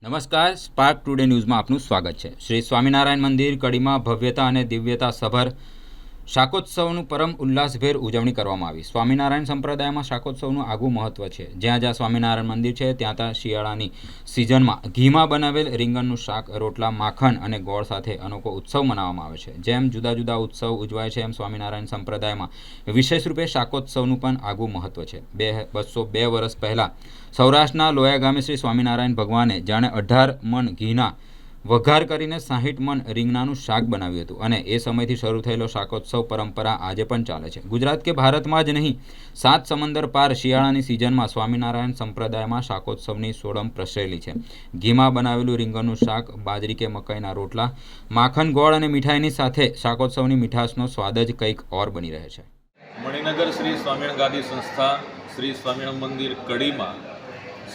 નમસ્કાર, spark today ન્યૂઝમાં આપનું સ્વાગત છે। શ્રી સ્વામિનારાયણ મંદિર કડીમાં ભવ્યતા અને દિવ્યતા સભર શાકોત્સવનું પરમ ઉલ્લાસભેર ઉજવણી કરવામાં આવી। સ્વામિનારાયણ સંપ્રદાયમાં શાકોત્સવનું આગવું મહત્વ છે। જ્યાં જ્યાં સ્વામિનારાયણ મંદિર છે ત્યાં ત્યાં શિયાળાની સિઝનમાં ઘીમાં બનાવેલ રીંગણનું શાક, રોટલા, માખણ અને ગોળ સાથે અનોખો ઉત્સવ મનાવવામાં આવે છે। જેમ જુદા જુદા ઉત્સવ ઉજવાય છે એમ સ્વામિનારાયણ સંપ્રદાયમાં વિશેષ રૂપે શાકોત્સવનું પણ આગવું મહત્વ છે। 202 વર્ષ પહેલાં સૌરાષ્ટ્રના લોયા ગામે શ્રી સ્વામિનારાયણ ભગવાને જાણે 18 મણ ઘીના વઘાર કરીને 60 મણ રીંગણાનું શાક બનાવ્યું હતું અને એ સમયથી શરૂ થયેલો શાકોત્સવ પરંપરા આજે પણ ચાલે છે। ગુજરાત કે ભારતમાં જ નહીં, 7 સમંદર પાર શિયાળાની સિઝનમાં સ્વામિનારાયણ સંપ્રદાયમાં શાકોત્સવની સોડમ પ્રસરેલી છે। ઘીમાં બનાવેલું રીંગણનું શાક, બાજરી કે મકાઈના રોટલા, માખણ, ગોળ અને મીઠાઈની સાથે શાકોત્સવની મીઠાશનો સ્વાદ જ કંઈક ઓર બની રહે છે। મણિનગર શ્રી સ્વામિનારાયણ ગાદી સંસ્થા શ્રી સ્વામિનારાયણ મંદિર કડીમાં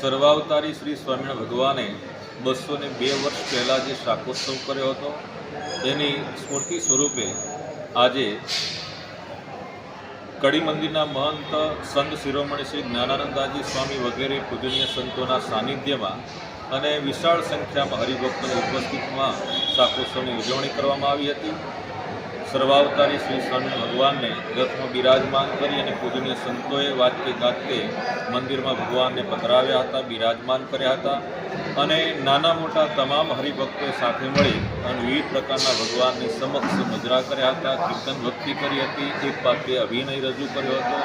સર્વાવતારી શ્રી સ્વામિનારાયણ ભગવાને 202 વર્ષ પહેલાં જે શાકોત્સવ કર્યો હતો તેની સ્મૃતિ સ્વરૂપે આજે કડી મંદિરના મહંત સંત શિરોમણી શ્રી જ્ઞાનાનંદાજી સ્વામી વગેરે પૂજનીય સંતોના સાનિધ્યમાં અને વિશાળ સંખ્યામાં હરિભક્તોની ઉપસ્થિતિમાં શાકોત્સવની ઉજવણી કરવામાં આવી હતી। સર્વાવતારી શ્રી સ્વામિનારાયણ ભગવાનને રથમાં બિરાજમાન કરી અને પૂજનીય સંતોએ વાજતે ગાજતે મંદિરમાં ભગવાનને પધરાવ્યા હતા, બિરાજમાન કર્યા હતા અને નાના મોટા તમામ હરિભક્તોએ સાથે મળી અને વિવિધ પ્રકારના ભગવાનની સમક્ષ મજરા કર્યા હતા, કીર્તન ભક્તિ કરી હતી, એક પાત્રે અભિનય રજૂ કર્યો હતો।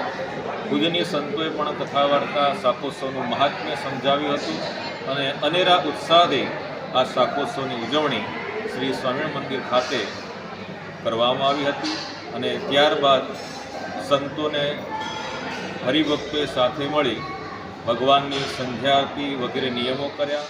પૂજનીય સંતોએ પણ કથા વાર્તા શાકોત્સવનું મહાત્મ્ય સમજાવ્યું હતું અને અનેરા ઉત્સાહથી આ શાકોત્સવની ઉજવણી શ્રી સ્વામિનારાયણ મંદિર ખાતે કરવામાં આવી હતી અને ત્યારબાદ સંતોને હરિભક્તોએ સાથે મળી ભગવાનની સંધ્યા આરતી વગેરે નિયમો કર્યા।